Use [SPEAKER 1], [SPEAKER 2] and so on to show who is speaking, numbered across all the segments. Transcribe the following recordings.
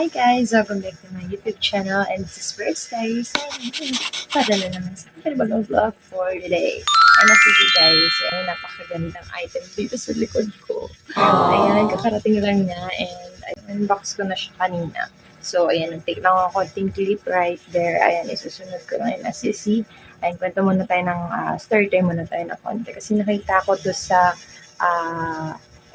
[SPEAKER 1] Hi guys! Welcome back to my YouTube channel and this is Birds Diaries. Para na naman sa incredible vlog for today. And as you see guys, ay napakagandang item dito sa likod ko. Ayan, kakarating lang niya and unbox ko na siya kanina. So ayan, nag-take lang ako konting clip right there. Ayan, isusunod ko lang yun as you see. Ayan, kwento muna tayo ng story muna tayo na konti. Kasi nakita ko to sa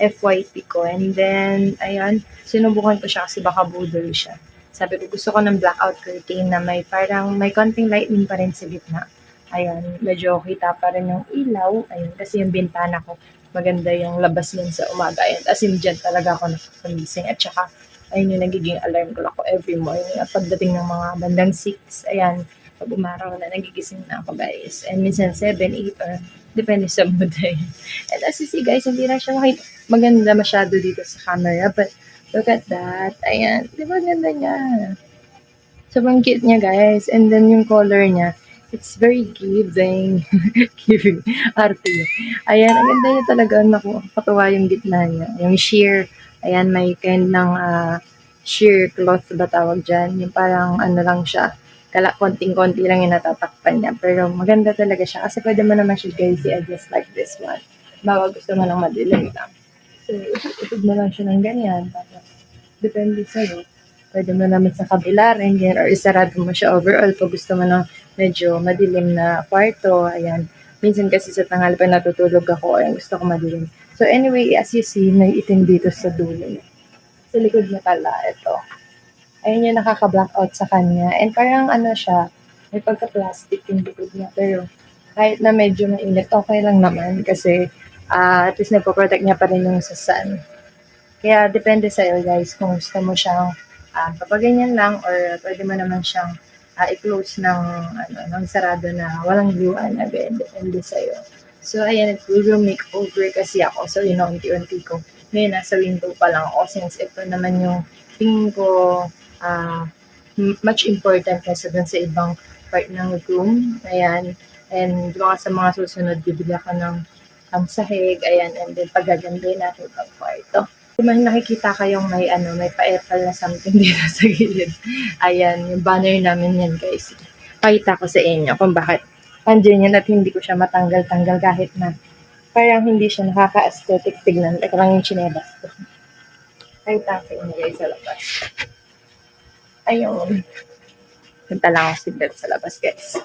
[SPEAKER 1] FYP ko. And then, ayan, sinubukan ko siya kasi baka budol siya. Sabi ko, gusto ko ng blackout curtain na may parang, may konting lightning pa rin sa gitna. Ayan, medyo kita pa rin yung ilaw. Ayan, kasi yung bintana ko, maganda yung labas nun sa umaga. Ayan, as in, dyan talaga ako nakakamising. At saka, ayun yung nagiging alarm ko ako every morning. At pagdating ng mga bandang 6, ayan, pag umaraw na, nagigising na ako guys. And minsan 7, 8, or depende sa mood. And as you see guys, hindi na siya maganda masyado dito sa camera. But look at that. Ayan. Di ba ganda niya? Sobrang cute niya guys. And then yung color niya, it's very giving. Giving. Arte yun. Ayan. Ang ganda niya talaga. Nakakatuwa yung gitna niya. Yung sheer. Ayan. May kind ng sheer cloth ba tawag dyan. Yung parang ano lang siya. Konting-konti lang yung natatakpan niya. Pero maganda talaga siya. Kasi pwede mo naman siya guys i-adjust like this one. Baka gusto mo lang madilim lang. So, itog mo lang siya ng ganyan. Tapos, depende sa'yo. Pwede mo naman sa kabila rin yan. Or isarado mo siya overall. Pag gusto mo ng medyo madilim na kwarto. Ayan. Minsan kasi sa tanghali pa natutulog ako. Ayan, gusto ko madilim. So anyway, as you see, may itim dito sa dulo. Sa likod niya pala, ito. Ayun yung nakaka-blackout sa kanya. And parang ano siya, may pagka-plastic yung likod niya. Pero kahit na medyo mainit, okay lang naman. Kasi at least nagpo-protect niya pa rin yung sa sun. Kaya depende sa'yo guys kung gusto mo siyang papaganyan lang or pwede mo naman siyang i-close ng sarado na walang gluan agad. Depende sa'yo. So ayan, it will makeover kasi ako. So yun, unti-unti ko. Ngayon, nasa window pa lang ako since ito naman yung tingin ko much important kasi dun sa ibang part ng room. Ayan. And mga sa mga susunod, bibili ako ng sahig. Ayan. And then pagaganday natin ang kwarto. Kung may nakikita kayong may pa-epal na something dito sa gilid. Ayan. Yung banner namin yan guys. Pakita ko sa inyo kung bakit andyan yan at hindi ko siya matanggal-tanggal kahit na parang hindi siya nakaka-aesthetic tignan. Ito lang yung chinelas ko. Pakita ko sa inyo guys sa labas. Ayun. Punta lang ako siglat sa labas, guys.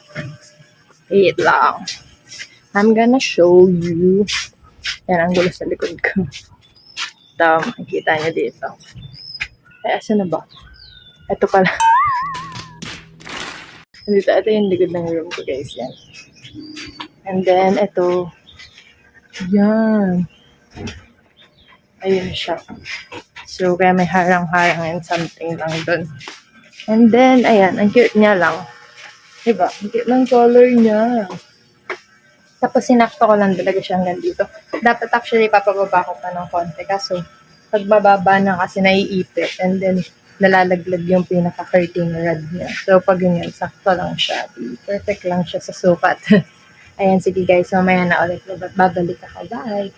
[SPEAKER 1] Wait lang. I'm gonna show you. Yan, ang gulo sa likod ko. Ito, makikita nyo dito. Ay, asa na ba? Ito pala. Ito yung likod ng room ko, guys. Yan. And then, ito. Yan. Ayun siya. So, kaya may harang-harang and something lang dun. And then, ayan, ang cute niya lang. Diba? Ang cute ng color niya. Tapos, sinakto ko lang talaga siya hanggang dito. Dapat actually, papababa ko pa ng konti. Kaso, pagbababa na kasi naiipit. And then, nalalaglag yung pinaka-curtain rod niya. So, pag ganyan, sakto lang siya. Perfect lang siya sa sukat. Ayan, sige guys, mamaya na ulit. Babalik ako. Bye!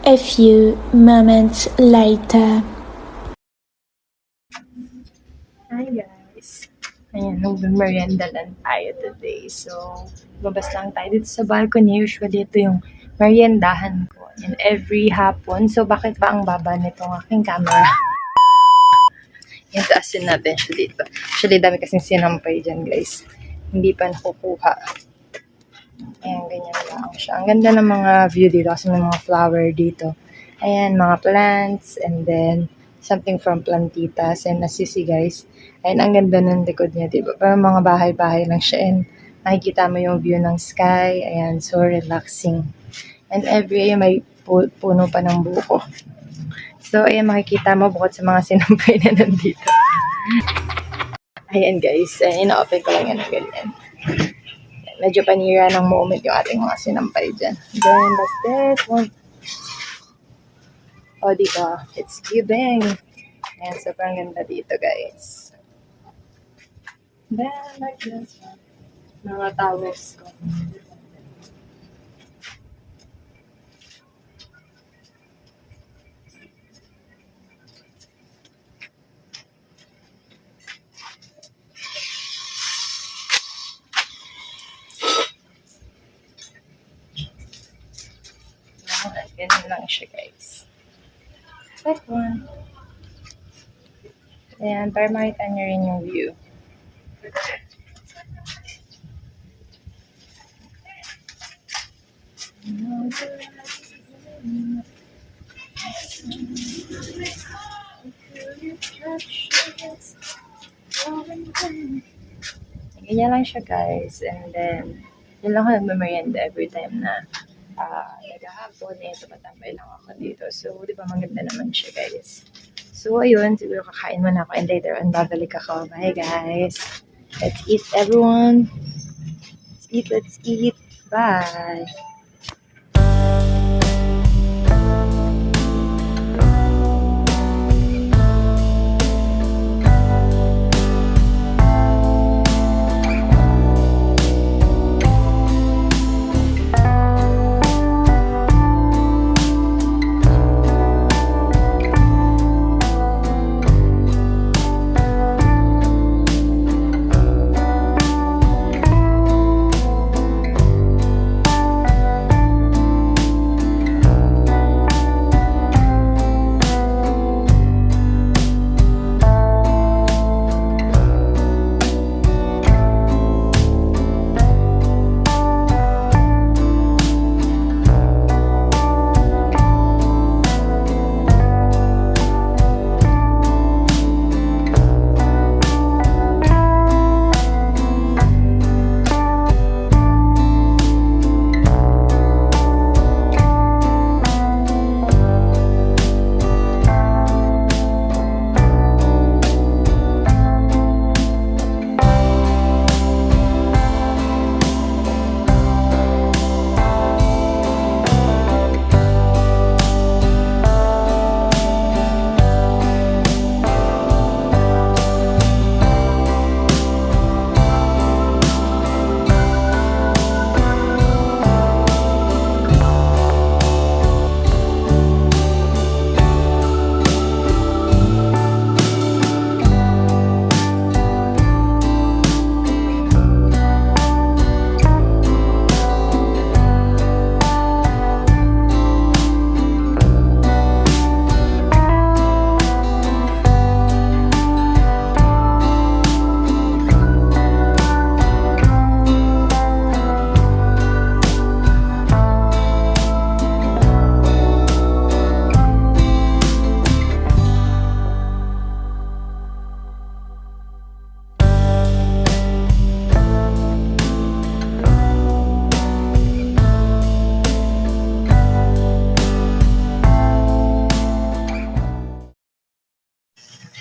[SPEAKER 2] A few moments later.
[SPEAKER 1] Hi guys! Ayan, nag-merienda lang tayo today. So, babas lang tayo dito sa balcony. Usually, ito yung meriendahan ko. And every hapon. So, bakit ba ang baba nitong aking camera? Yung taasin natin siya dito. Actually, dami kasing sinampay dyan guys. Hindi pa nakukuha. Ayan, ganyan lang siya. Ang ganda ng mga view dito kasi may mga flower dito. Ayan, mga plants, and then something from plantitas and nasisi guys. Ayan, ang ganda ng likod niya, diba? Parang mga bahay-bahay lang siya and nakikita mo yung view ng sky. Ayan, so relaxing. And every year may puno pa ng buko. So, ayan, makikita mo bukod sa mga sinampay na nandito. Ayan guys, ayan, ina-open ko lang yan ng ganyan. Medyo panira ng moment yung ating mga sinampay dyan. Then, like this one. O, diba? It's giving. Ayan, sobrang ganda dito, guys. Then, like this one. Mga towels ko. Ganyan lang siya, guys. That one. Ayan, para makita nyo rin yung view. Ganyan lang siya guys. And then, yun lang ako nagmamerienda every time na naghahapon. Tumatambay lang ako dito. So, di ba maganda naman siya guys. So, ayun. Siguro kakain muna ako and later on babalik ako. Bye guys. Let's eat everyone. Let's eat, let's eat. Bye.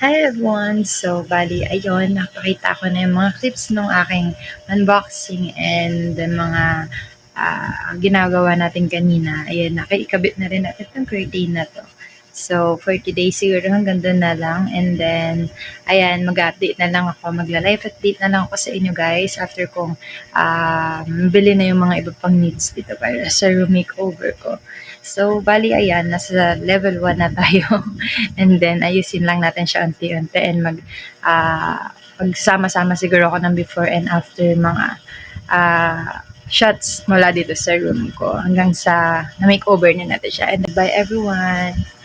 [SPEAKER 1] Hi everyone! So, bali, ayun, nakakita ko na yung mga clips ng aking unboxing and mga ginagawa natin kanina. Ayun, nakikabit na rin natin itong curtain na to. So, for today siguro hanggang doon na lang. And then, ayan, mag-update na lang ako. Magla-live update na lang ako sa inyo guys after kong bili na yung mga iba pang needs dito para sa room makeover ko. So, bali ayan, nasa level 1 na tayo. And then, ayusin lang natin siya unti-unti and magsama-sama siguro ako ng before and after mga shots mula dito sa room ko hanggang sa na-makeover na natin siya. And bye everyone!